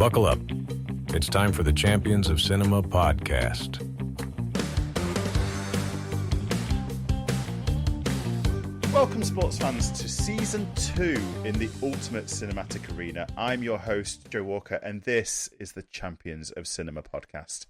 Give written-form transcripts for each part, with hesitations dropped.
Buckle up. It's time for the Champions of Cinema podcast. Welcome, sports fans, to Season 2 in the Ultimate Cinematic Arena. I'm your host, Joe Walker, and this is the Champions of Cinema podcast.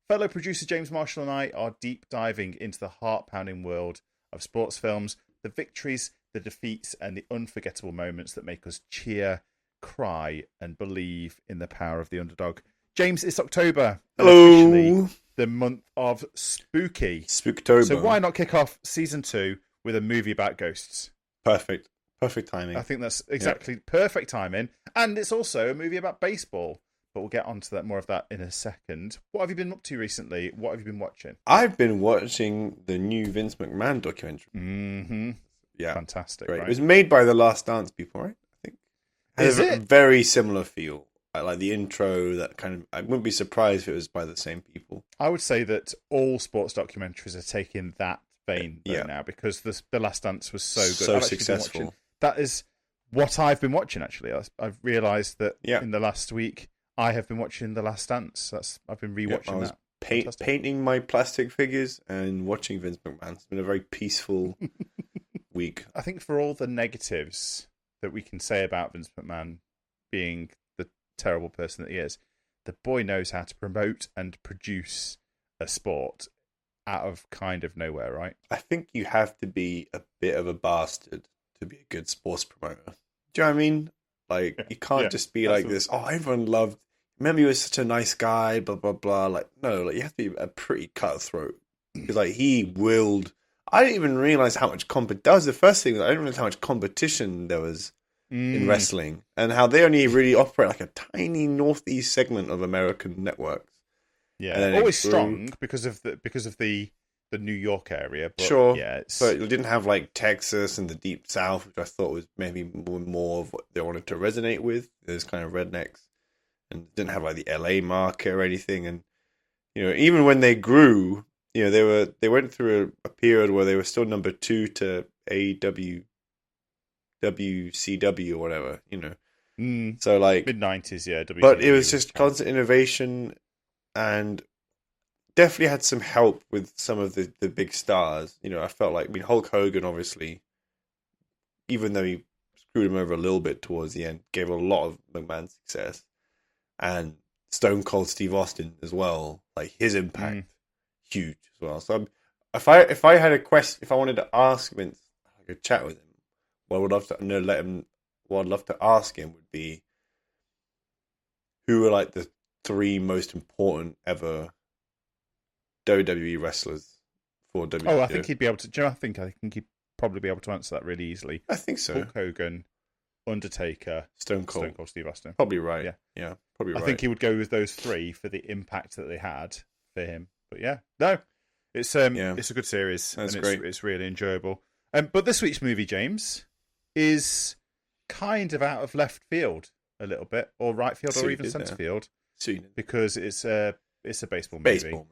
Fellow producer James Marshall and I are deep diving into the heart-pounding world of sports films, the victories, the defeats, and the unforgettable moments that make us cheer, cry, and believe in the power of the underdog. James, it's October. Hello. Officially the month of Spooky. Spooktober. So why not kick off Season 2 with a movie about ghosts? Perfect timing. I think that's exactly perfect timing. And it's also a movie about baseball. But we'll get onto that, more of that in a second. What have you been up to recently? What have you been watching? I've been watching the new Vince McMahon documentary. Mm-hmm. Yeah. Fantastic. Great. Right? It was made by the Last Dance people, right? I think. Is a it? very similar feel. I like the intro, that kind of... I wouldn't be surprised if it was by the same people. I would say that all sports documentaries are taking that vein now, because the Last Dance was so good. So successful. That is what I've been watching, actually. I've realised that in the last week, I have been watching The Last Dance. I've been rewatching that. Painting my plastic figures and watching Vince McMahon. It's been a very peaceful week. I think for all the negatives that we can say about Vince McMahon being the terrible person that he is, the boy knows how to promote and produce a sport out of kind of nowhere, right? I think you have to be a bit of a bastard to be a good sports promoter. Do you know what I mean? Like, you can't just be like this, everyone loved... Remember, he was such a nice guy, blah, blah, blah. Like, no, like, you have to be a pretty cutthroat. Because, like, he willed... I didn't even realize how much that was the first thing. I didn't realize how much competition there was in wrestling. And how they only really operate like a tiny northeast segment of American networks. Yeah, always strong because of the New York area. But sure, yeah, but it didn't have like Texas and the Deep South, which I thought was maybe more of what they wanted to resonate with. Those kind of rednecks. And didn't have like the LA market or anything, and even when they grew, they went through a period where they were still number 2 to WCW or whatever, So like mid-90s, yeah. WCW but it was just constant innovation, and definitely had some help with some of the big stars. I felt like Hulk Hogan, obviously, even though he screwed him over a little bit towards the end, gave a lot of McMahon success. And Stone Cold Steve Austin as well, like his impact, huge as well. So if I had a question, if I wanted to ask Vince, I could chat with him. What I would love to what I'd love to ask him would be, who are like the 3 most important ever WWE wrestlers for WWE? Oh, I think he'd be able to. I think he'd probably be able to answer that really easily. I think so. Hulk Hogan, Undertaker, Stone Cold Steve Austin. Probably right. Yeah, probably right. I think he would go with those 3 for the impact that they had for him. But it's a good series. That's and great. It's really enjoyable. But this week's movie, James, is kind of out of left field a little bit, or right field, or even centre field, because it's a baseball movie.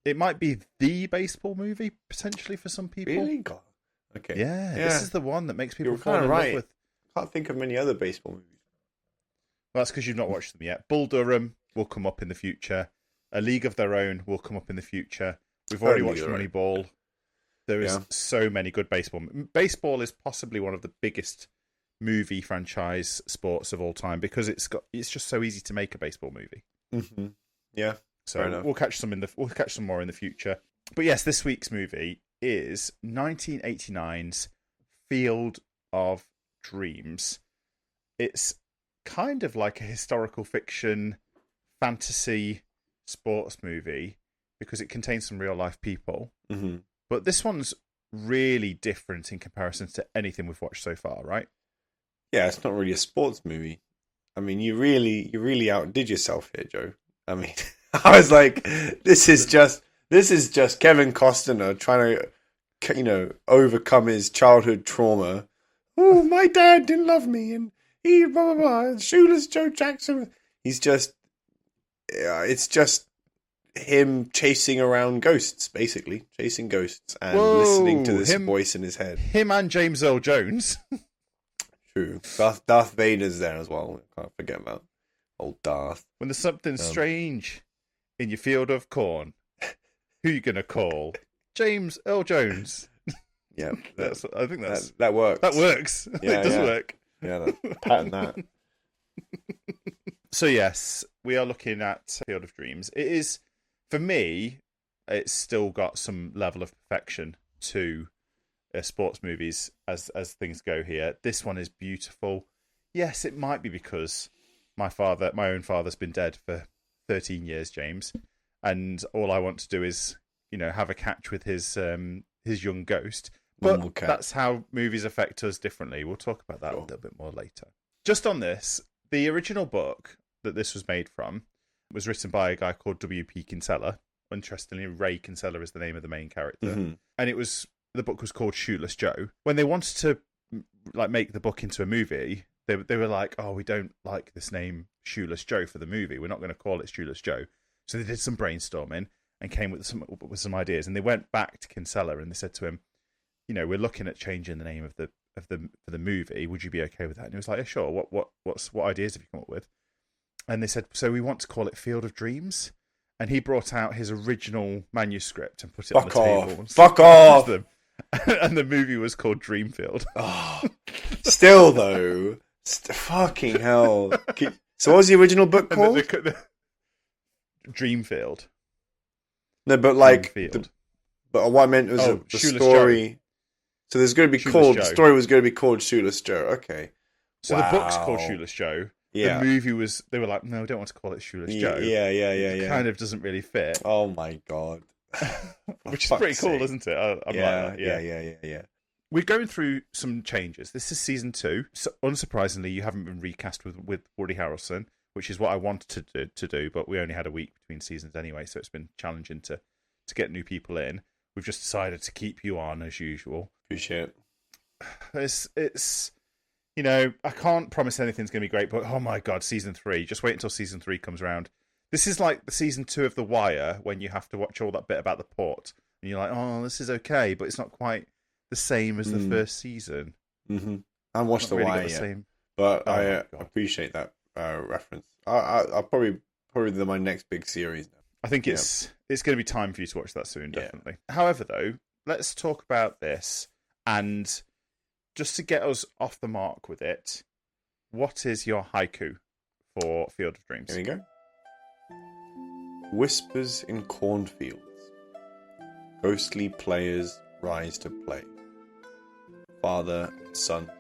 It might be the baseball movie potentially for some people. Really? God. Okay. Yeah, this is the one that makes people You're fall in love with. I can't think of many other baseball movies. Well, that's because you've not watched them yet. Bull Durham will come up in the future. A League of Their Own will come up in the future. We've already watched Moneyball. There is so many good baseball. Baseball is possibly one of the biggest movie franchise sports of all time because it's just so easy to make a baseball movie. Mm-hmm. Yeah. So we'll catch some more in the future. But yes, this week's movie is 1989's Field of Dreams. It's kind of like a historical fiction fantasy sports movie because it contains some real life people. Mm-hmm. But this one's really different in comparison to anything we've watched so far, right? Yeah, it's not really a sports movie. I mean, you really outdid yourself here, Joe. I mean, I was like, this is just Kevin Costner trying to, overcome his childhood trauma. Oh, my dad didn't love me, and he blah blah blah. Shoeless Joe Jackson. It's just him chasing around ghosts, basically chasing ghosts and listening to this voice in his head. Him and James Earl Jones. True. Darth Vader's there as well. Can't forget about. Old Darth. When there's something strange in your field of corn, who you gonna call? James Earl Jones. Yeah, I think that works. That works. Yeah, it does work. Yeah, pattern that. So yes, we are looking at Field of Dreams. It is, for me, it's still got some level of perfection to sports movies as things go here. This one is beautiful. Yes, it might be because my own father's been dead for 13 years, James, and all I want to do is, have a catch with his young ghost. But that's how movies affect us differently. We'll talk about that a little bit more later. Just on this, the original book that this was made from was written by a guy called W.P. Kinsella. Interestingly, Ray Kinsella is the name of the main character. Mm-hmm. And the book was called Shoeless Joe. When they wanted to make the book into a movie, they were like, oh, we don't like this name Shoeless Joe for the movie. We're not going to call it Shoeless Joe. So they did some brainstorming and came with some ideas. And they went back to Kinsella and they said to him, we're looking at changing the name of the movie. Would you be okay with that? And he was like, yeah, sure. What ideas have you come up with? And they said, so we want to call it Field of Dreams. And he brought out his original manuscript and put it on the table. Fuck off! Them. And the movie was called Dreamfield. Oh, still though, fucking hell. So what was the original book called? Dreamfield. No, but but what I meant was the story. Joe. So there's going to be the story was going to be called Shoeless Joe. Okay. So the book's called Shoeless Joe. Yeah. The movie they were like, no, we don't want to call it Shoeless Joe. Yeah. It kind of doesn't really fit. Oh my God. Which is pretty cool, isn't it? Yeah. We're going through some changes. This is season 2. So, unsurprisingly, you haven't been recast with Woody Harrelson, which is what I wanted to do, but we only had a week between seasons anyway, so it's been challenging to get new people in. We've just decided to keep you on as usual. Appreciate it. It's I can't promise anything's going to be great, but oh my God, season 3. Just wait until season 3 comes around. This is like the season 2 of The Wire, when you have to watch all that bit about the port, and you're like, oh, this is okay, but it's not quite the same as the first season. Mm-hmm. I haven't watched The Wire yet, but I appreciate that reference. I'll probably my next big series now. I think it's going to be time for you to watch that soon, definitely. Yeah. However, though, let's talk about this, and just to get us off the mark with it, what is your haiku for Field of Dreams? Here we go. Whispers in cornfields. Ghostly players rise to play. Father and son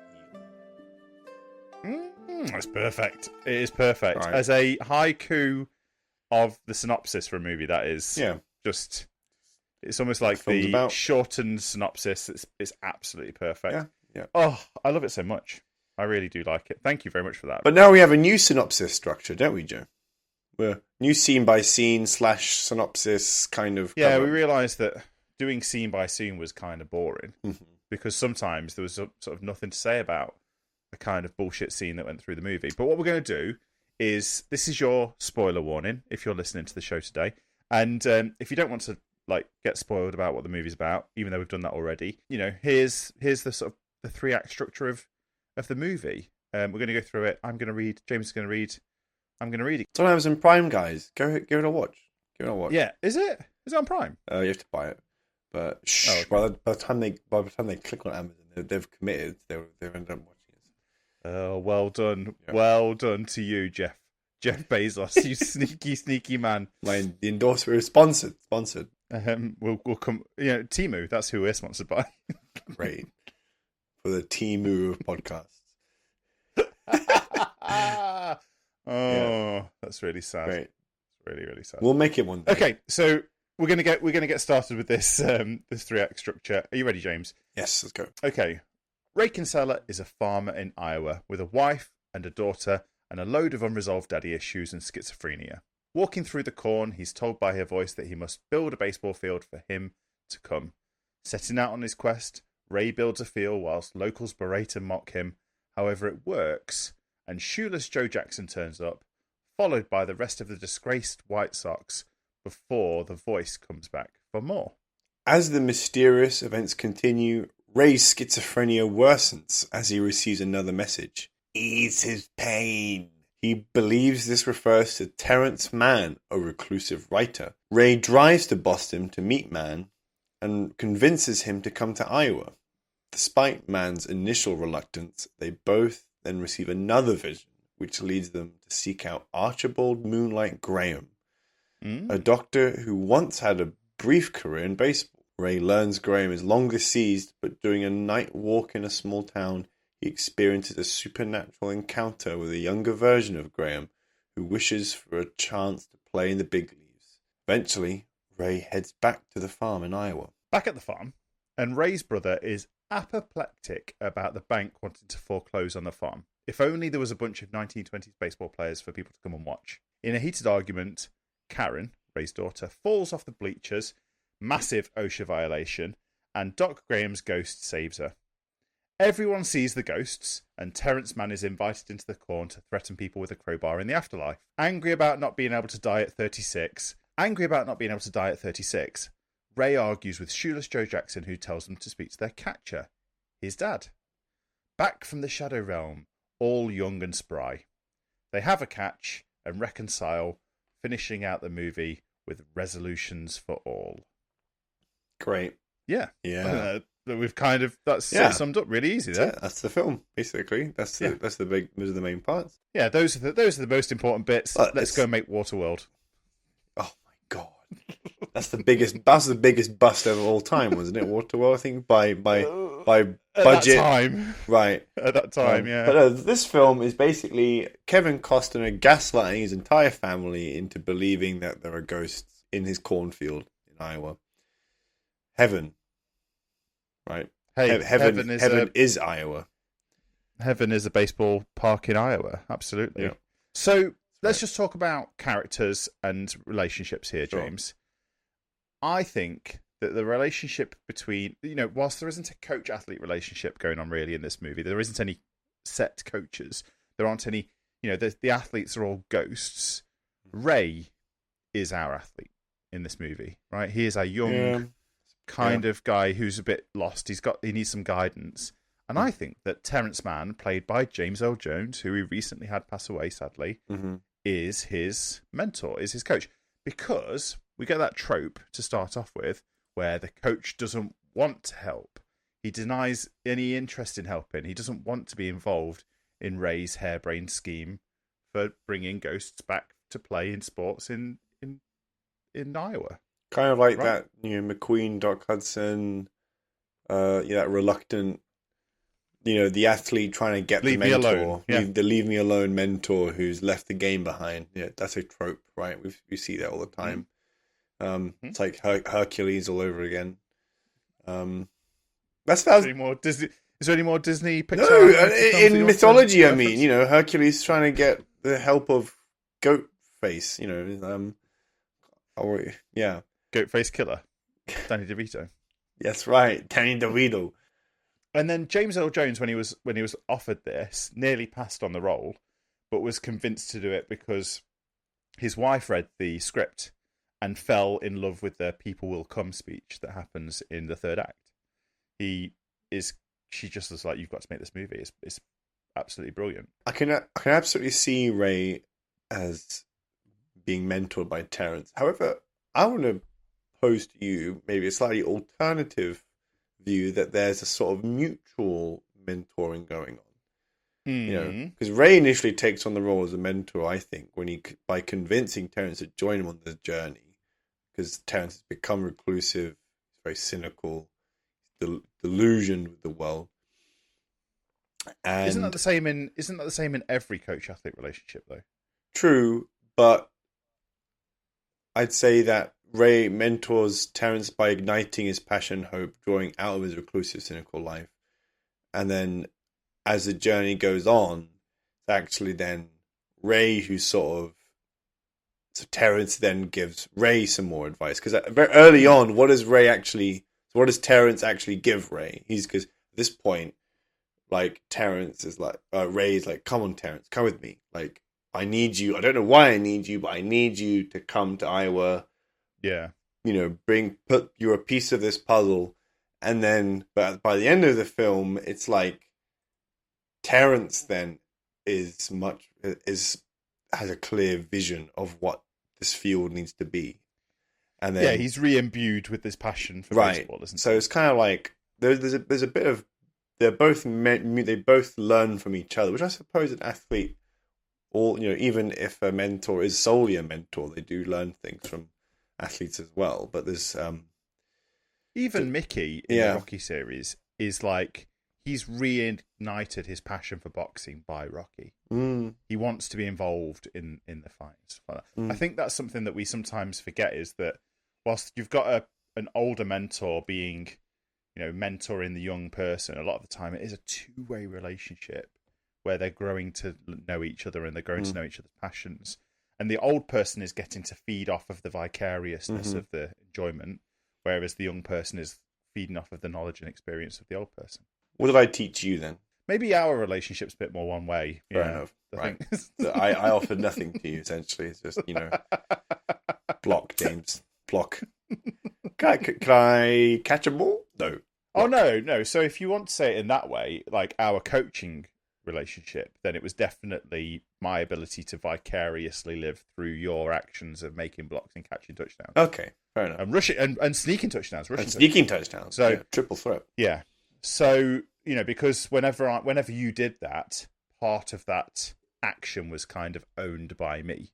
heal. That's perfect. It is perfect. Right. As a haiku of the synopsis for a movie, that is just... It's almost like the shortened synopsis. It's absolutely perfect. Yeah. Oh, I love it so much. I really do like it. Thank you very much for that. But now we have a new synopsis structure, don't we, Joe? We're new scene by scene / synopsis kind of. Yeah, we realised that doing scene by scene was kind of boring because sometimes there was sort of nothing to say about the kind of bullshit scene that went through the movie. But what we're going to do is, this is your spoiler warning if you're listening to the show today, and if you don't want to get spoiled about what the movie's about, even though we've done that already, here's the sort of the 3-act structure of the movie. We're going to go through it. I'm going to read. James is going to read. I'm going to read it. It's on Amazon Prime, guys. Give it a watch. Yeah, is it? Is it on Prime? You have to buy it. But okay. by the time they click on Amazon, they've committed. They've ended up watching it. Oh, well done. Yeah. Well done to you, Jeff Bezos. You sneaky man. The endorser is sponsored. We'll come. Temu. That's who we're sponsored by. Great. For the Temu of podcasts. That's really sad. Great. Really, really sad. We'll make it one day. Okay, so we're gonna get started with this 3-act structure. Are you ready, James? Yes, let's go. Okay. Ray Kinsella is a farmer in Iowa with a wife and a daughter and a load of unresolved daddy issues and schizophrenia. Walking through the corn, he's told by her voice that he must build a baseball field for him to come. Setting out on his quest, Ray builds a field whilst locals berate and mock him. However, it works, and Shoeless Joe Jackson turns up, followed by the rest of the disgraced White Sox, before the voice comes back for more. As the mysterious events continue, Ray's schizophrenia worsens as he receives another message. Ease his pain. He believes this refers to Terrence Mann, a reclusive writer. Ray drives to Boston to meet Mann and convinces him to come to Iowa. Despite Mann's initial reluctance, they both then receive another vision, which leads them to seek out Archibald Moonlight Graham, a doctor who once had a brief career in baseball. Ray learns Graham is long deceased, but during a night walk in a small town, he experiences a supernatural encounter with a younger version of Graham who wishes for a chance to play in the big leagues. Eventually, Ray heads back to the farm in Iowa. Back at the farm, and Ray's brother is apoplectic about the bank wanting to foreclose on the farm. If only there was a bunch of 1920s baseball players for people to come and watch. In a heated argument, Karen, Ray's daughter, falls off the bleachers, massive OSHA violation, and Doc Graham's ghost saves her. Everyone sees the ghosts, and Terrence Mann is invited into the corn to threaten people with a crowbar in the afterlife. Angry about not being able to die at 36, Ray argues with shoeless Joe Jackson, who tells them to speak to their catcher, his dad. Back from the Shadow Realm, all young and spry. They have a catch and reconcile, finishing out the movie with resolutions for all. Great. Yeah. Yeah. We've kind of summed up really easy there. Yeah, that's the film, basically. Those are the main parts. Yeah, those are the most important bits. Let's go and make Waterworld. Oh my god. That's the biggest bust of all time, wasn't it? Waterworld, I think, by budget. At that time. Right. At that time, yeah. But this film is basically Kevin Costner gaslighting his entire family into believing that there are ghosts in his cornfield in Iowa. Heaven. Right? Hey, heaven is Iowa. Heaven is a baseball park in Iowa. Absolutely. Yeah. So let's just talk about characters and relationships here, James. Sure. I think that the relationship between, whilst there isn't a coach-athlete relationship going on really in this movie, there isn't any set coaches. There aren't any, the athletes are all ghosts. Ray is our athlete in this movie, right? He is a young kind of guy who's a bit lost. He needs some guidance. And I think that Terrence Mann, played by James Earl Jones, who we recently had pass away, sadly, is his mentor, is his coach. Because we get that trope to start off with, where the coach doesn't want to help. He denies any interest in helping. He doesn't want to be involved in Ray's harebrained scheme for bringing ghosts back to play in sports in Iowa. Kind of like that, McQueen, Doc Hudson, that reluctant, the athlete trying to get the mentor, the leave me alone mentor who's left the game behind. Yeah, that's a trope, right? We see that all the time. It's like Hercules all over again. Is there any more Disney Pixar? No, in mythology, I mean, Hercules trying to get the help of Goat Face, Goat Face Killer, Danny DeVito. That's right, Danny DeVito. And then James Earl Jones, when he was offered this, nearly passed on the role, but was convinced to do it because his wife read the script and fell in love with the "People Will Come" speech that happens in the third act. She just was like, "You've got to make this movie. It's absolutely brilliant." I can absolutely see Ray as being mentored by Terrence. However, I want to pose to you maybe a slightly alternative view that there's a sort of mutual mentoring going on. Because Ray initially takes on the role as a mentor, I think, by convincing Terrence to join him on the journey, because Terrence has become reclusive, very cynical, delusioned with the world. And isn't that the same in every coach-athlete relationship, though? True, but I'd say that Ray mentors Terrence by igniting his passion and hope, drawing out of his reclusive, cynical life. And then as the journey goes on, it's actually then Ray who so Terrence then gives Ray some more advice. Because very early on, what does Terrence actually give Ray? Because at this point, like, Terrence is like, Ray's like, "Come on, Terrence, come with me. Like, I need you. I don't know why I need you, but I need you to come to Iowa. Yeah. You're a piece of this puzzle." And then, but by the end of the film, it's like Terrence then is has a clear vision of what this field needs to be. And then, he's re-imbued with this passion for right. baseball, isn't So he? it's kind of like there's a bit of they both learn from each other, which I suppose an athlete, even if a mentor is solely a mentor, they do learn things from athletes as well. But there's even Mickey in the Rocky series is like he's reignited his passion for boxing by Rocky. He wants to be involved in the fights. I think that's something that we sometimes forget, is that whilst you've got an older mentor being, mentoring the young person, a lot of the time it is a two-way relationship where they're growing to know each other and they're growing to know each other's passions. And the old person is getting to feed off of the vicariousness of the enjoyment, whereas the young person is feeding off of the knowledge and experience of the old person. What did I teach you then? Maybe our relationship's a bit more one way. Fair enough. Right. So I offered nothing to you, essentially. It's just, block, James. Block. Can I catch a ball? No. Block. Oh, no. So if you want to say it in that way, like our coaching relationship, then it was definitely my ability to vicariously live through your actions of making blocks and catching touchdowns. Okay, fair enough. And rushing and sneaking touchdowns. Sneaking touchdowns. So triple threat. Yeah. So, because whenever you did that, part of that action was kind of owned by me.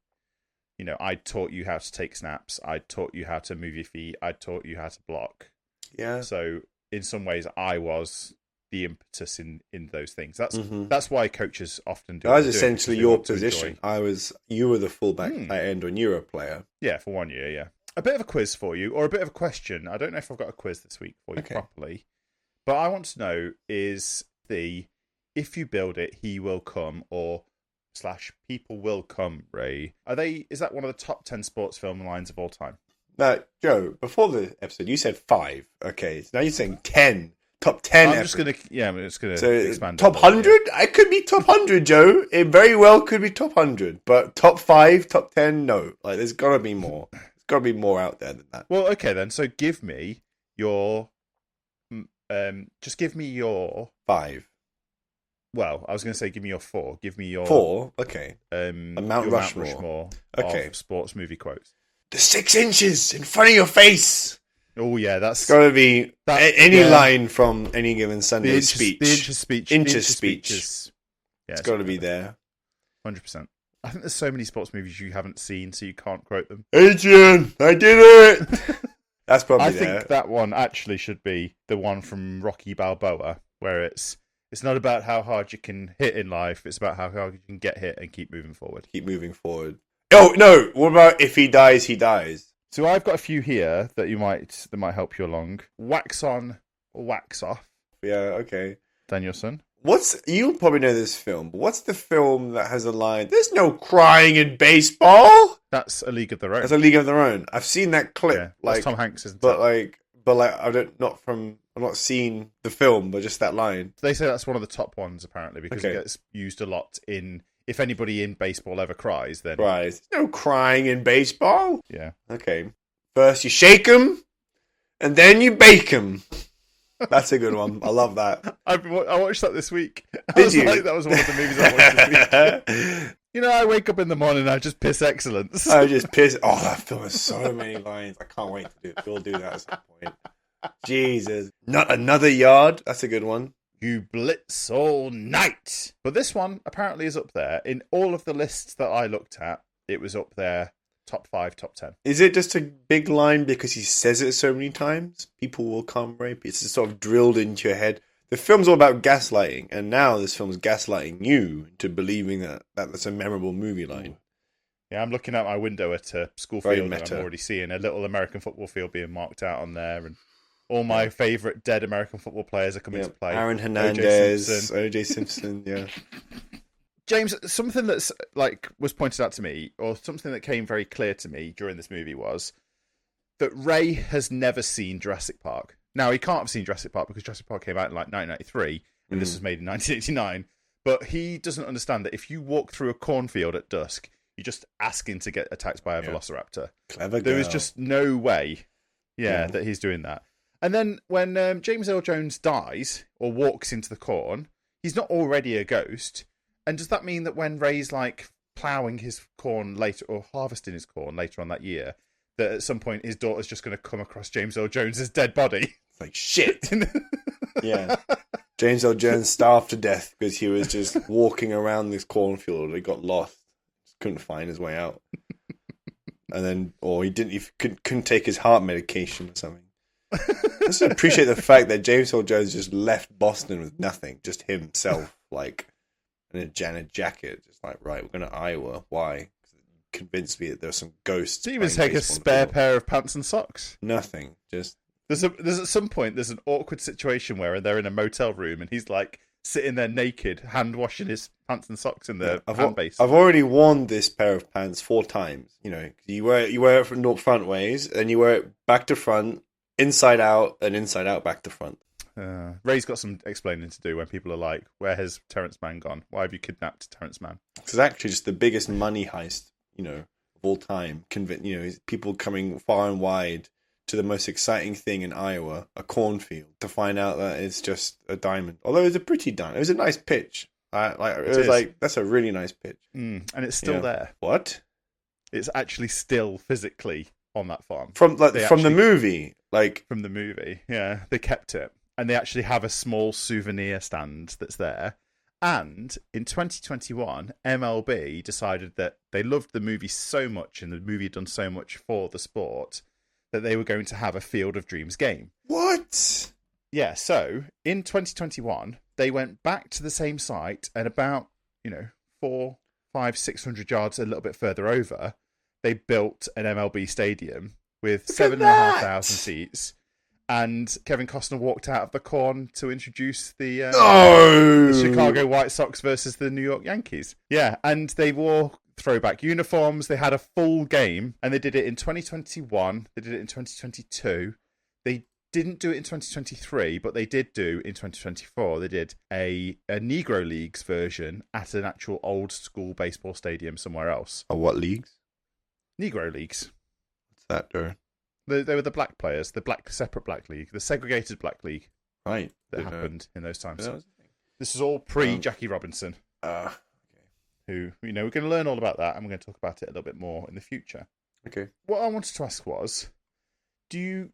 I taught you how to take snaps. I taught you how to move your feet. I taught you how to block. Yeah. So in some ways, I was the impetus in those things. That's why coaches often do. That was essentially your position. You were the fullback tight end when you were a player. Yeah, for 1 year. Yeah. A bit of a quiz for you, or a bit of a question. I don't know if I've got a quiz this week for you properly, but I want to know is if you build it, he will come, or / people will come, Ray. Is that one of the top 10 sports film lines of all time? Now, Joe, before the episode, you said 5. Okay, so now you're saying 10. Top 10. I'm just going to expand. Top 100? It could be top 100, Joe. It very well could be top 100. But top 5, top 10, no. Like, there's got to be more. There's got to be more out there than that. Well, okay then. So give me your... just give me your... 5. Well, I was going to say give me your 4. Give me your... 4? Okay. Mount Rushmore of sports movie quotes. The 6 inches in front of your face. Oh yeah, that's got to be any line from Any Given Sunday speech. The inch of speech. Yeah, it's got to be there. 100%. I think there's so many sports movies you haven't seen, so you can't quote them. Adrian, I did it. That's probably there. I think that one actually should be the one from Rocky Balboa, where it's not about how hard you can hit in life. It's about how hard you can get hit and keep moving forward. Keep moving forward. Oh no! What about if he dies, he dies? So I've got a few here that might help you along. Wax on, wax off. Yeah, okay. Danielson. You'll probably know this film, but what's the film that has a line, "There's no crying in baseball"? That's A League of Their Own. That's A League of Their Own. I've seen that clip. Yeah, that's Tom Hanks, isn't it? But I've not seen the film, but just that line. They say that's one of the top ones apparently because it gets used a lot in. If anybody in baseball ever cries, then... Right. There's no crying in baseball. Yeah. Okay. First you shake 'em, and then you bake 'em. That's a good one. I love that. I watched that this week. Did you? That was one of the movies I watched this week. I wake up in the morning and I just piss excellence. I just piss... Oh, that film has so many lines. I can't wait to do it. We'll do that at some point. Jesus. Not another yard. That's a good one. You blitz all night. But this one apparently is up there. In all of the lists that I looked at, it was up there, top 5, top 10. Is it just a big line because he says it so many times? People will come rape. It's just sort of drilled into your head. The film's all about gaslighting, and now this film's gaslighting you into believing that that's a memorable movie line. Yeah, I'm looking out my window at a school field and I'm already seeing a little American football field being marked out on there, and all my favourite dead American football players are coming to play. Aaron Hernandez, O.J. Simpson, yeah. James, something that's was pointed out to me, or something that came very clear to me during this movie was that Ray has never seen Jurassic Park. Now, he can't have seen Jurassic Park because Jurassic Park came out in 1993, and this was made in 1989. But he doesn't understand that if you walk through a cornfield at dusk, you're just asking to get attacked by a velociraptor. Clever girl. There is just no way, that he's doing that. And then when James Earl Jones dies or walks into the corn, he's not already a ghost. And does that mean that when Ray's ploughing his corn later or harvesting his corn later on that year, that at some point his daughter's just going to come across James Earl Jones's dead body. It's like, shit. Yeah. James Earl Jones starved to death because he was just walking around this cornfield. He got lost. Just couldn't find his way out. And then, or he couldn't take his heart medication or something. I just appreciate the fact that James Earl Jones just left Boston with nothing, just himself, like, in a jacket. Just like, right, we're going to Iowa. Why? Convinced me that there's some ghosts. Didn't even take a spare pair of pants and socks. Nothing. Just there's at some point there's an awkward situation where they're in a motel room and he's like sitting there naked, hand washing his pants and socks in the hand base. I've already worn this pair of pants 4 times. You know, you wear it from front ways, and you wear it back to front, inside out, and inside out back to front. Ray's got some explaining to do when people are like, "Where has Terrence Mann gone? Why have you kidnapped Terrence Mann?" It's actually just the biggest money heist, you know, of all time. You know, people coming far and wide to the most exciting thing in Iowa, a cornfield, to find out that it's just a diamond. Although it was a pretty diamond. It was a nice pitch. That's a really nice pitch. And it's still there. What? It's actually still physically on that farm. The movie. Like from the movie. Yeah. They kept it. And they actually have a small souvenir stand that's there. And in 2021, MLB decided that they loved the movie so much and the movie had done so much for the sport that they were going to have a Field of Dreams game. What? Yeah, so in 2021, they went back to the same site and about, 400, 500, 600 yards a little bit further over, they built an MLB stadium with 7,500 seats. And Kevin Costner walked out of the corn to introduce the Chicago White Sox versus the New York Yankees. Yeah, and they wore throwback uniforms. They had a full game, and they did it in 2021. They did it in 2022. They didn't do it in 2023, but they did do in 2024. They did a Negro Leagues version at an actual old school baseball stadium somewhere else. Oh, what leagues? Negro Leagues. What's that, Darren? They were the black players, the separate black league, the segregated black league. Right. That happened in those times. Was this is all pre-Jackie Robinson. Okay. Who, we're going to learn all about that, and we're going to talk about it a little bit more in the future. Okay. What I wanted to ask was,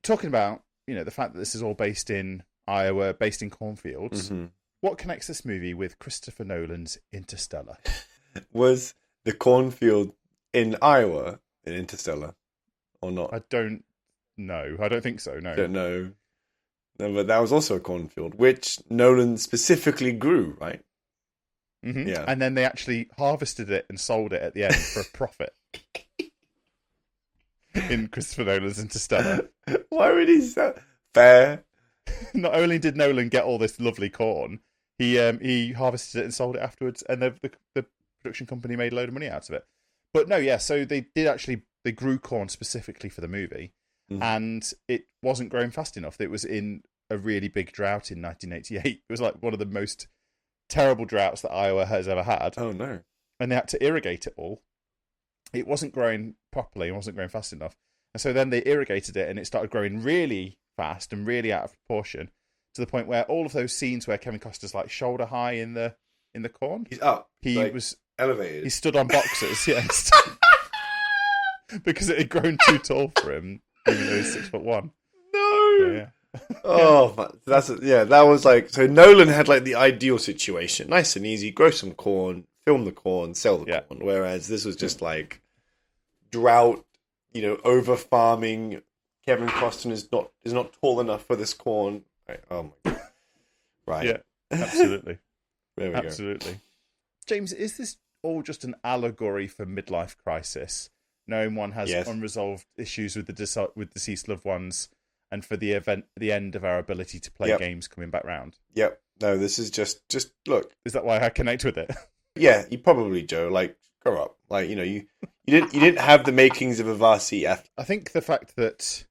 talking about, the fact that this is all based in Iowa, based in cornfields, what connects this movie with Christopher Nolan's Interstellar? Was the cornfield in Iowa in Interstellar or not? I don't know. I don't think so, no. Don't know. No, but that was also a cornfield, which Nolan specifically grew, right? Mm-hmm. Yeah. And then they actually harvested it and sold it at the end for a profit. In Christopher Nolan's Interstellar. Why would he say fair? Not only did Nolan get all this lovely corn, he harvested it and sold it afterwards, and the production company made a load of money out of it. But no, yeah, so they grew corn specifically for the movie, and it wasn't growing fast enough. It was in a really big drought in 1988. It was like one of the most terrible droughts that Iowa has ever had. Oh, no. And they had to irrigate it all. It wasn't growing properly, it wasn't growing fast enough. And so then they irrigated it, and it started growing really fast and really out of proportion, to the point where all of those scenes where Kevin Costner's like shoulder high in the corn. He's up. He like, was elevated. He stood on boxes, yes. Because it had grown too tall for him, even though he's 6'1". No. So, yeah. That was like, so Nolan had like the ideal situation, nice and easy, grow some corn, film the corn, sell the corn, whereas this was just like drought, over farming. Kevin Costner is not tall enough for this corn. Right. Oh my god. Right. Yeah, absolutely. There we absolutely. James, is this all just an allegory for midlife crisis, knowing one has unresolved issues with with deceased loved ones, and for the end of our ability to play games coming back round? Yep. No, this is just look. Is that why I connect with it? Yeah, you probably, Joe. Like, grow up. Like, you didn't have the makings of a varsity athlete. I think the fact that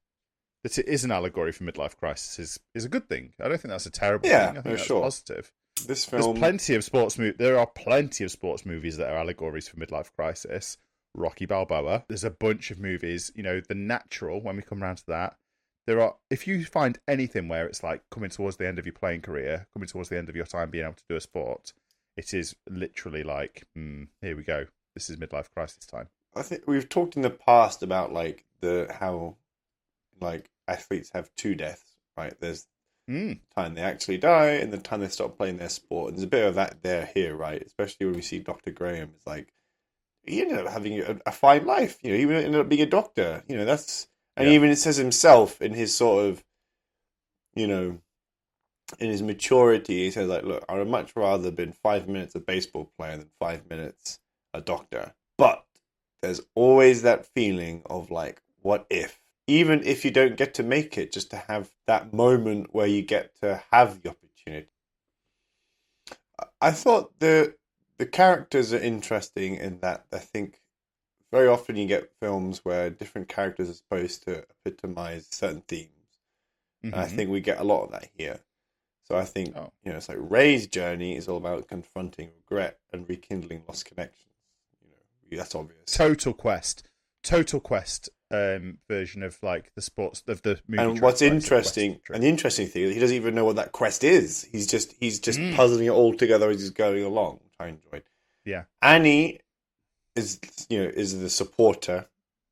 it is an allegory for midlife crisis is a good thing. I don't think that's a terrible thing. I think that's positive. This film, there are plenty of sports movies that are allegories for midlife crisis. Rocky Balboa. There's a bunch of movies. The Natural. When we come around to that. If you find anything where it's like coming towards the end of your playing career, coming towards the end of your time being able to do a sport, it is literally like, here we go. this is midlife crisis time. I think we've talked in the past about like how like athletes have two deaths, right? There's the time they actually die and the time they stop playing their sport. And there's a bit of that there here, right? Especially when we see Dr. Graham. It's like he ended up having a fine life. You know, he ended up being a doctor. You know, even it says himself in his sort of, you know, in his maturity, he says like, look, I would much rather been 5 minutes a baseball player than 5 minutes a doctor. But there's always that feeling of like, what if? Even if you don't get to make it, just to have that moment where you get to have the opportunity. I thought the characters are interesting in that I think very often you get films where different characters are supposed to epitomize certain themes. And I think we get a lot of that here. So I think, you know, it's like Ray's journey is all about confronting regret and rekindling lost connections. You know, that's obvious. Total Quest version of like the sports of the movie. And what's interesting, and the interesting thing is he doesn't even know what that quest is. He's just puzzling it all together as he's going along, which I enjoyed. Yeah. Annie is the supporter,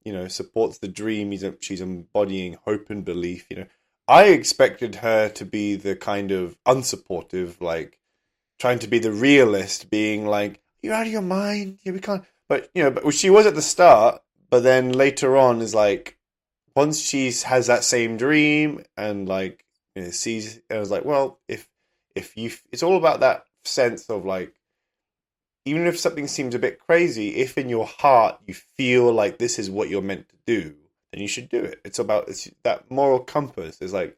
you know, supports the dream. She's embodying hope and belief, you know. I expected her to be the kind of unsupportive, like trying to be the realist, being like, "You're out of your mind. Yeah, we can't." But you know, but she was at the start. But then later on is like, once she has that same dream and like, you know, sees, I was like, well, if you, it's all about that sense of like, even if something seems a bit crazy, if in your heart you feel like this is what you're meant to do, then you should do it. It's that moral compass. Is like,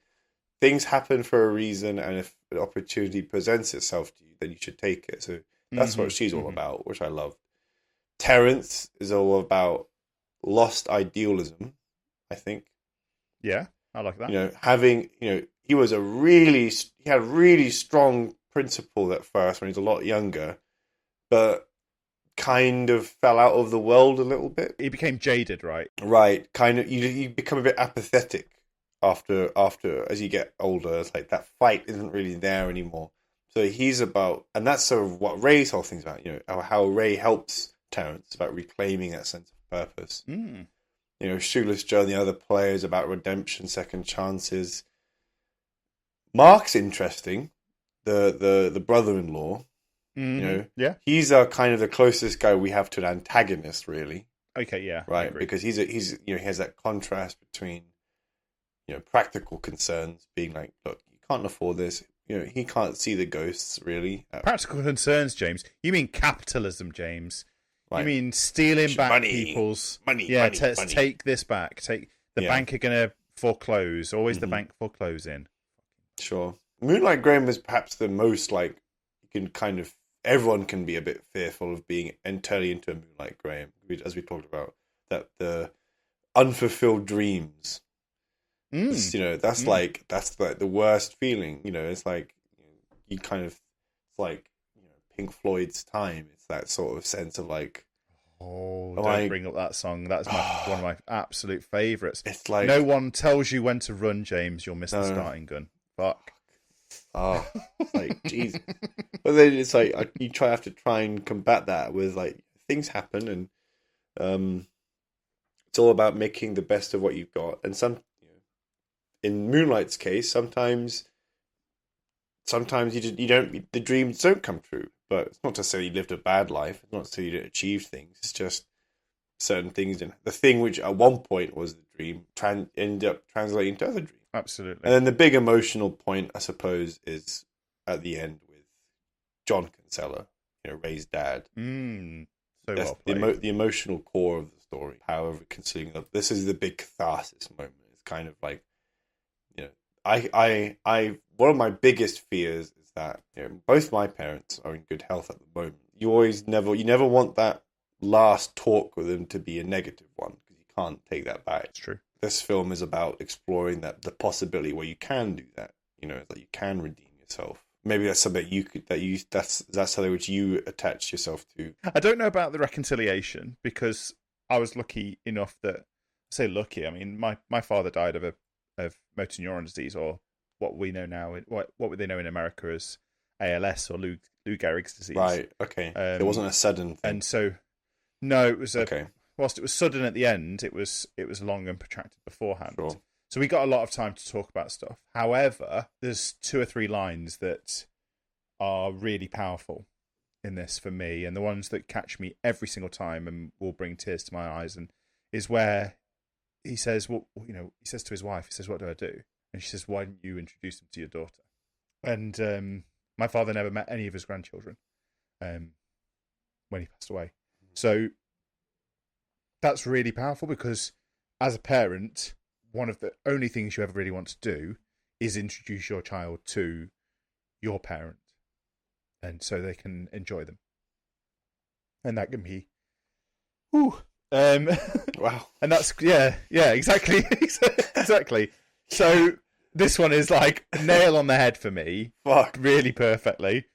things happen for a reason, and if an opportunity presents itself to you, then you should take it. So that's what she's all about, which I love. Terence is all about lost idealism, I think. Yeah, I like that. You know, he had a really strong principle at first when he was a lot younger, but kind of fell out of the world a little bit. He became jaded, right? Right. Kind of, you become a bit apathetic after as you get older. It's like that fight isn't really there anymore. So he's about, and that's sort of what Ray's whole thing's about, you know, how Ray helps Terence about reclaiming that sense of purpose. You know, Shoeless Joe and the other players about redemption, second chances. Mark's interesting, the brother-in-law. You know, yeah, he's kind of the closest guy we have to an antagonist, really. Okay, yeah, right, because he's you know, he has that contrast between, you know, practical concerns, being like, look, you can't afford this. You know, he can't see the ghosts really. Practical concerns, James. You mean capitalism, James? Right. You mean stealing back people's money? Yeah, money. Take this back. The bank are going to foreclose. Always the bank foreclosing. Sure. Moonlight Graham is perhaps the most like, you can kind of, everyone can be a bit fearful of being entirely into a Moonlight Graham, as we talked about, that the unfulfilled dreams. You know, that's like the worst feeling. You know, it's like you kind of, it's like, you know, Pink Floyd's Time. It's that sort of sense of like, don't bring up that song. That's one of my absolute favourites. It's like, no one tells you when to run, James. You'll miss the starting gun. Fuck. Oh, it's like Jesus. But then it's like you have to try and combat that with like, things happen, and it's all about making the best of what you've got. And in Moonlight's case, sometimes you don't, the dreams don't come true. But it's not to say you lived a bad life. It's not to say you didn't achieve things. It's just certain things didn't. The thing which at one point was the dream ended up translating to other dreams. Absolutely. And then the big emotional point, I suppose, is at the end with John Kinsella, you know, Ray's dad. That's the emotional core of the story. However, considering this is the big catharsis moment. It's kind of like, you know, I one of my biggest fears is that, you know, both my parents are in good health at the moment. You never want that last talk with them to be a negative one, because you can't take that back. It's true. This film is about exploring the possibility where you can do that. You know, that you can redeem yourself. Maybe that's something that's something which you attach yourself to. I don't know about the reconciliation, because I was lucky enough that, I mean, my father died of motor neuron disease, or what we know now, what they know in America as ALS, or Lou Gehrig's disease. Right. Okay. It wasn't a sudden thing. And so, No, it was Okay. whilst it was sudden at the end, it was long and protracted beforehand. Sure. So we got a lot of time to talk about stuff. However, there's 2 or 3 lines that are really powerful in this for me, and the ones that catch me every single time and will bring tears to my eyes, and is where he says, "Well, he says to his wife, he says, 'What do I do?' And she says, 'Why didn't you introduce him to your daughter?'" And my father never met any of his grandchildren when he passed away. So that's really powerful because as a parent, one of the only things you ever really want to do is introduce your child to your parent, and so they can enjoy them. And that can be, wow. And that's exactly, exactly. So this one is like nail on the head for me. Fuck. Really perfectly.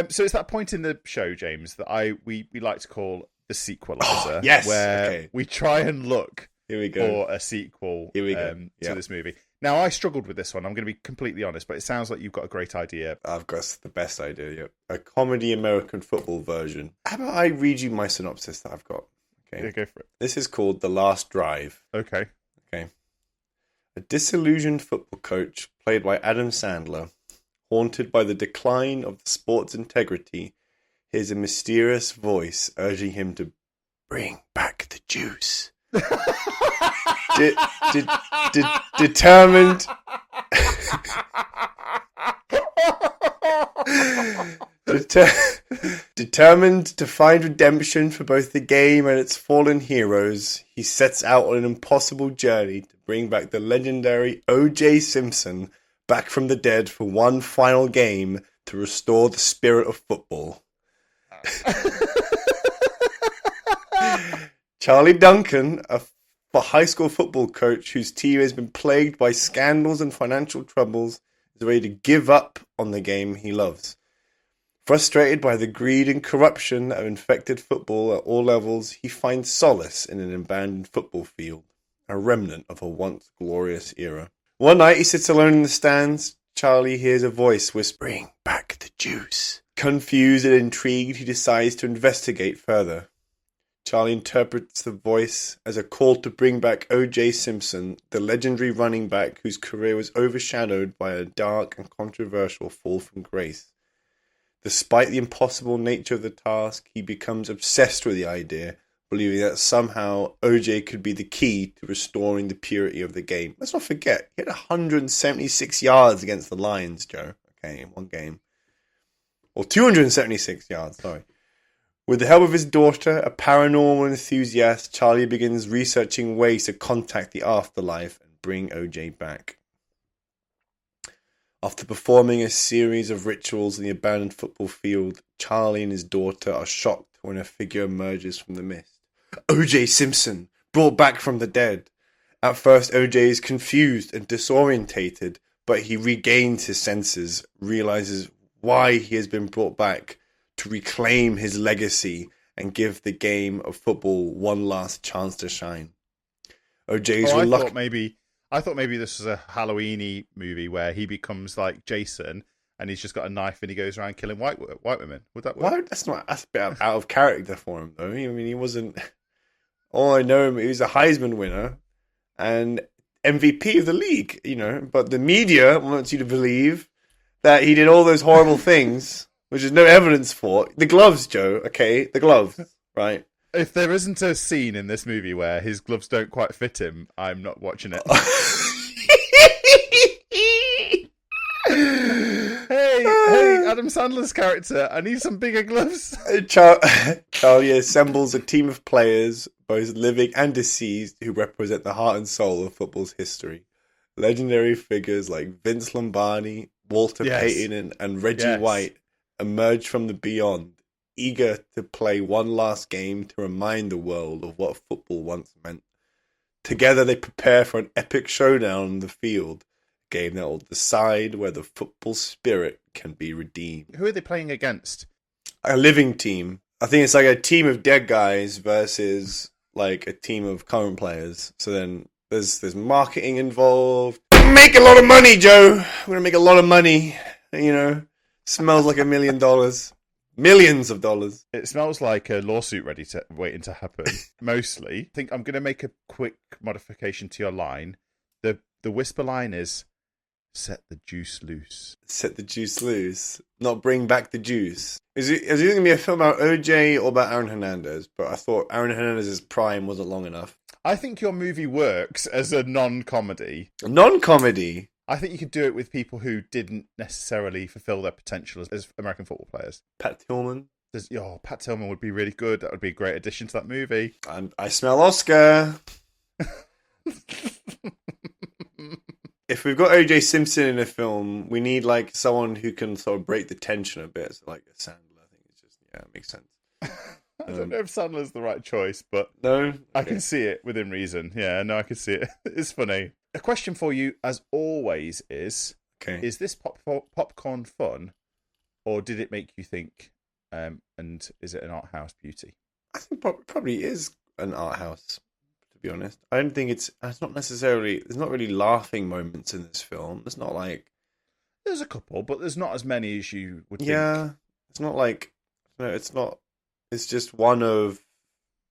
So it's that point in the show, James, that we like to call the sequelizer. Yes. Where we try and look Here we go. for a sequel to this movie. Now, I struggled with this one. I'm going to be completely honest, but it sounds like you've got a great idea. I've got the best idea. Yep. A comedy American football version. How about I read you my synopsis that I've got? Okay. Yeah, go for it. This is called The Last Drive. Okay. Okay. A disillusioned football coach, played by Adam Sandler, haunted by the decline of the sport's integrity, hears a mysterious voice urging him to bring back the juice. Determined determined to find redemption for both the game and its fallen heroes, he sets out on an impossible journey to bring back the legendary O.J. Simpson back from the dead for one final game to restore the spirit of football. Charlie Duncan, a high school football coach whose team has been plagued by scandals and financial troubles, is ready to give up on the game he loves. Frustrated by the greed and corruption that have infected football at all levels, he finds solace in an abandoned football field, a remnant of a once glorious era. One night he sits alone in the stands. Charlie hears a voice whispering, "Back the juice." Confused and intrigued, he decides to investigate further. Charlie interprets the voice as a call to bring back O.J. Simpson, the legendary running back whose career was overshadowed by a dark and controversial fall from grace. Despite the impossible nature of the task, he becomes obsessed with the idea, believing that somehow O.J. could be the key to restoring the purity of the game. Let's not forget, he had 176 yards against the Lions, Joe. Okay, in one game. Or 276 yards, sorry. With the help of his daughter, a paranormal enthusiast, Charlie begins researching ways to contact the afterlife and bring O.J. back. After performing a series of rituals in the abandoned football field, Charlie and his daughter are shocked when a figure emerges from the mist. O.J. Simpson, brought back from the dead. At first, O.J. is confused and disorientated, but he regains his senses, realizes why he has been brought back, to reclaim his legacy and give the game of football one last chance to shine. OJ's I thought maybe this was a Halloween-y movie where he becomes like Jason and he's just got a knife and he goes around killing white women. Would that work? Well, that's a bit out of character for him, though. I mean, he wasn't. All I know, he was a Heisman winner and MVP of the league, But the media wants you to believe that he did all those horrible things, which is no evidence for. The gloves, Joe, okay? The gloves, right? If there isn't a scene in this movie where his gloves don't quite fit him, I'm not watching it. Hey, Adam Sandler's character, I need some bigger gloves. Charlie assembles a team of players, both living and deceased, who represent the heart and soul of football's history. Legendary figures like Vince Lombardi, Walter Payton, and Reggie White emerge from the beyond, eager to play one last game to remind the world of what football once meant. Together they prepare for an epic showdown on the field, a game that will decide whether football spirit can be redeemed. Who are they playing against? A living team. I think it's like a team of dead guys versus like a team of current players. So then there's marketing involved. Make a lot of money, Joe. We're gonna make a lot of money. Smells like $1 million. Millions of dollars. It smells like a lawsuit waiting to happen. Mostly, I think I'm going to make a quick modification to your line. The whisper line is set the juice loose. Set the juice loose. Not bring back the juice. Is it going to be a film about OJ or about Aaron Hernandez? But I thought Aaron Hernandez's prime wasn't long enough. I think your movie works as a non-comedy. A non-comedy? I think you could do it with people who didn't necessarily fulfill their potential as American football players. Pat Tillman? Pat Tillman would be really good. That would be a great addition to that movie. I smell Oscar. If we've got O.J. Simpson in a film, we need like someone who can sort of break the tension a bit. So like a Sandler, I think it's just it makes sense. I don't know if Sandler's the right choice, but no, okay. I can see it within reason. Yeah, no, I can see it. It's funny. A question for you, as always, is: Is this popcorn fun, or did it make you think? And is it an art house beauty? I think probably is an art house. To be honest, I don't think it's not necessarily. There's not really laughing moments in this film. It's not like there's a couple, but there's not as many as you would think. Yeah, it's not like it's not. It's just one of.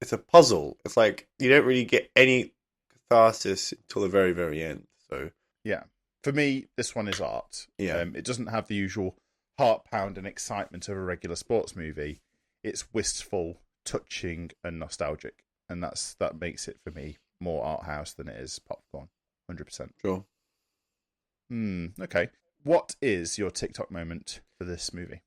It's a puzzle. It's like you don't really get any catharsis until the very, very end. So yeah, for me, this one is art. Yeah, it doesn't have the usual heart pound and excitement of a regular sports movie. It's wistful, touching, and nostalgic, and that makes it for me more art house than it is popcorn. 100%. Sure. Okay. What is your TikTok moment for this movie?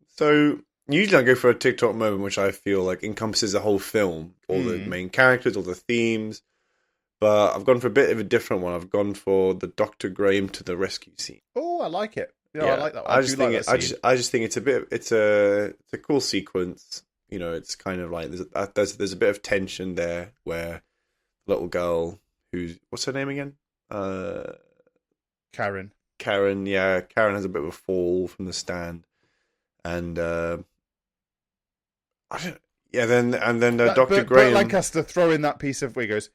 So usually I go for a TikTok moment which I feel like encompasses the whole film, all the main characters, all the themes. But I've gone for a bit of a different one. I've gone for the Dr. Graham to the rescue scene. Oh, I like it. Yeah, I like that one. I just think it's a cool sequence. You know, it's kind of like there's a bit of tension there where the little girl what's her name again? Karen. Yeah, Karen has a bit of a fall from the stand, and then Dr. Graham. But Lancaster throw in that piece of where he goes,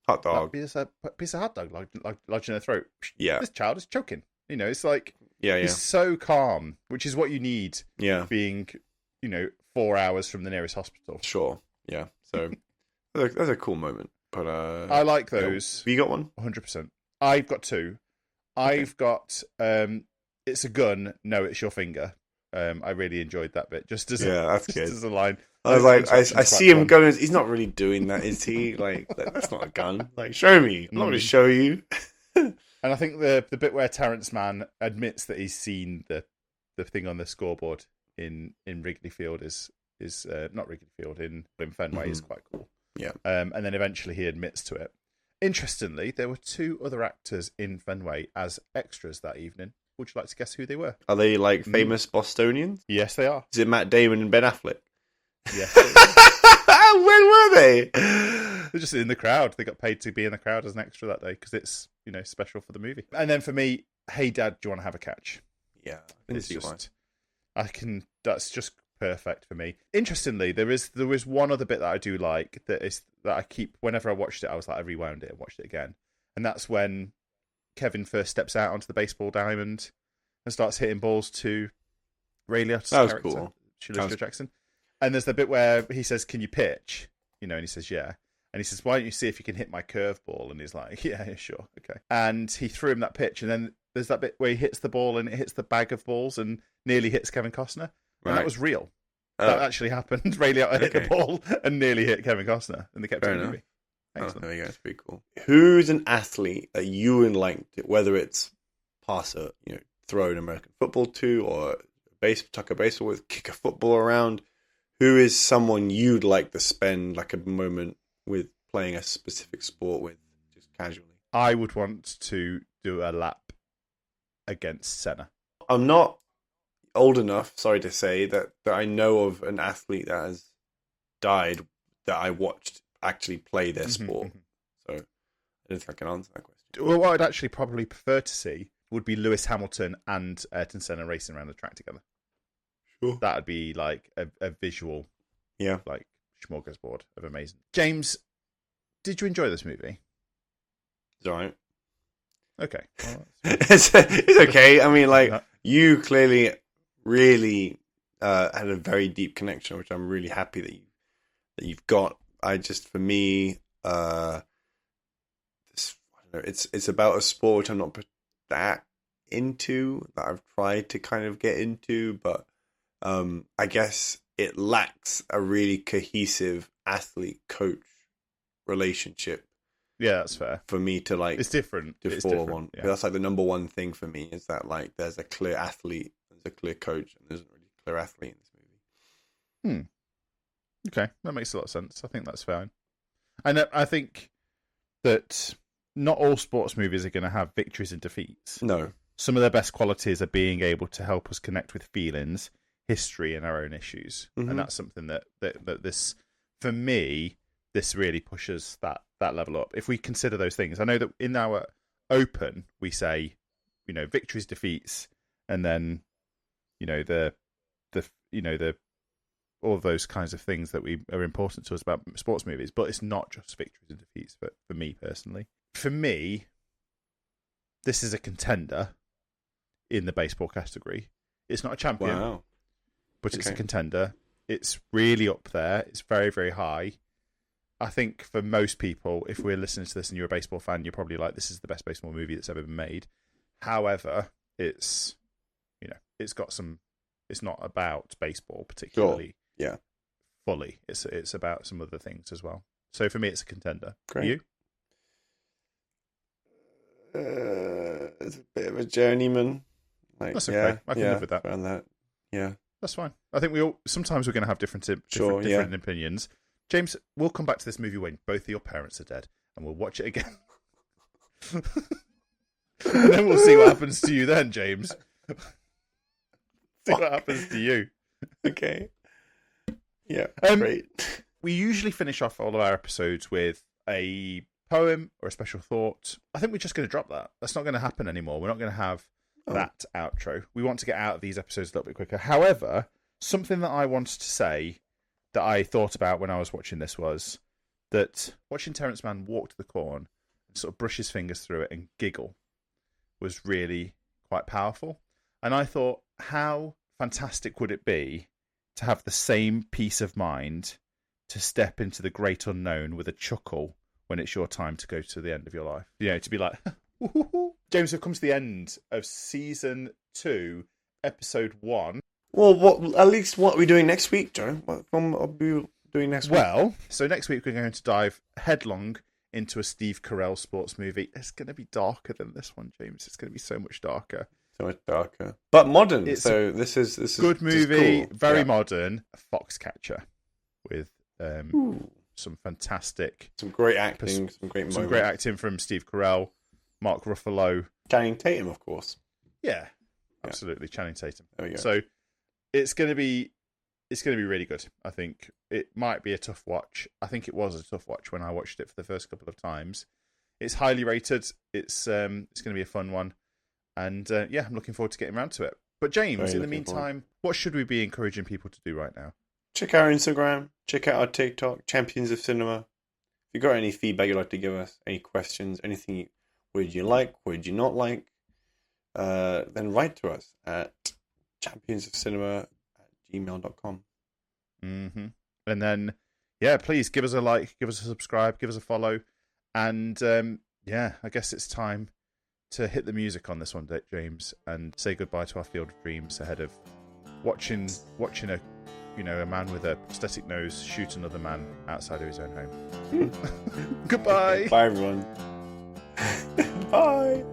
hot dog, piece of hot dog lodged in her throat. Yeah, this child is choking. You know, it's like he's so calm, which is what you need. Yeah, being 4 hours from the nearest hospital. Sure. Yeah. So that's a cool moment. But I like those. You got one? 100%. I've got two. I've got it's a gun. No, it's your finger. I really enjoyed that bit. Just as a line. I was like, I see him going. He's not really doing that, is he? Like, that's not a gun. Like, show me. I'm not going to show you. And I think the bit where Terrence Mann admits that he's seen the thing on the scoreboard in Wrigley Field is not Wrigley Field in Fenway is quite cool. Yeah. And then eventually he admits to it. Interestingly, there were two other actors in Fenway as extras that evening. Would you like to guess who they were? Are they like famous Bostonians? Yes, they are. Is it Matt Damon and Ben Affleck? Yes. When were they? They're just in the crowd. They got paid to be in the crowd as an extra that day because it's special for the movie. And then for me, hey Dad, do you want to have a catch? Yeah, That's just perfect for me. Interestingly, there is one other bit that I do like that I keep whenever I watched it. I was like, I rewound it and watched it again, and that's when Kevin first steps out onto the baseball diamond and starts hitting balls to Ray Liotta's character, cool. Joe Jackson. And there's the bit where he says, "Can you pitch?" And he says, "Yeah." And he says, "Why don't you see if you can hit my curveball?" And he's like, "Yeah, sure, okay." And he threw him that pitch, and then there's that bit where he hits the ball and it hits the bag of balls and nearly hits Kevin Costner. And that was real. That actually happened. Ray Liotta hit the ball and nearly hit Kevin Costner, and they kept it in the movie. Excellent. There you go. That's pretty cool. Who's an athlete that you would like, whether it's pass a throw an American football to, or tuck a baseball with, kick a football around? Who is someone you'd like to spend like a moment with playing a specific sport with, just casually? I would want to do a lap against Senna. I'm not old enough, sorry to say, that I know of an athlete that has died that I watched actually play their sport. So I don't think I can answer that question. Well, what I'd actually probably prefer to see would be Lewis Hamilton and Ayrton Senna racing around the track together. Sure. That would be like a visual, like smorgasbord of amazing. James, did you enjoy this movie? It's all right. Okay. Well, it's okay. I mean, like, you clearly really had a very deep connection, which I'm really happy that you've got. For me, I don't know, it's about a sport which I'm not that into, that I've tried to kind of get into, but I guess it lacks a really cohesive athlete-coach relationship. Yeah, that's fair. For me to like, it's different. To form on. Yeah. That's like the number one thing for me, is that like there's a clear athlete, there's a clear coach, and there's not really a clear athlete in this movie. Okay, that makes a lot of sense. I think that's fine. And I think that not all sports movies are going to have victories and defeats. No. Some of their best qualities are being able to help us connect with feelings, history, and our own issues. Mm-hmm. And that's something that this, for me, this really pushes that level up. If we consider those things, I know that in our open we say, victories, defeats, and then the all of those kinds of things that are important to us about sports movies. But it's not just victories and defeats. But for me personally, this is a contender in the baseball category. It's not a champion, but it's a contender. It's really up there. It's very, very high. I think for most people, if we're listening to this and you're a baseball fan, you're probably like, this is the best baseball movie that's ever been made. However, it's got some, it's not about baseball particularly. Yeah. Fully. It's about some other things as well. So for me, it's a contender. Great. You? It's a bit of a journeyman. That's okay. I can live with that. Around that. Yeah. That's fine. I think sometimes we're going to have different opinions. James, we'll come back to this movie when both of your parents are dead, and we'll watch it again. And then we'll see what happens to you then, James. See what happens to you. Okay. Yeah, great. We usually finish off all of our episodes with a poem or a special thought. I think we're just going to drop that. That's not going to happen anymore. We're not going to have that outro. We want to get out of these episodes a little bit quicker. However, something that I wanted to say that I thought about when I was watching this was that watching Terrence Mann walk to the corn and sort of brush his fingers through it and giggle was really quite powerful. And I thought, how fantastic would it be to have the same peace of mind to step into the great unknown with a chuckle when it's your time to go to the end of your life? To be like, James, we've come to the end of season 2, episode 1. Well, what are we doing next week, Joe? What are we doing next week? Well, so next week we're going to dive headlong into a Steve Carell sports movie. It's going to be darker than this one, James. It's going to be so much darker. So much darker, but modern. It's this is good movie, cool. Very modern. Foxcatcher with some fantastic, some great acting, some great moments. Some great acting from Steve Carell, Mark Ruffalo, Channing Tatum, of course. Yeah, absolutely, Channing Tatum. There we go. So it's going to be really good. I think it might be a tough watch. I think it was a tough watch when I watched it for the first couple of times. It's highly rated. It's going to be a fun one. And I'm looking forward to getting around to it. But James, in the meantime, what should we be encouraging people to do right now? Check out our Instagram. Check out our TikTok, Champions of Cinema. If you've got any feedback you'd like to give us, any questions, anything, what did you like, what did you not like, then write to us at championsofcinema@gmail.com. Mm-hmm. And then, please give us a like, give us a subscribe, give us a follow. And, I guess it's time to hit the music on this one, James, and say goodbye to our field of dreams ahead of watching a man with a prosthetic nose shoot another man outside of his own home. Goodbye. Bye, everyone. Bye.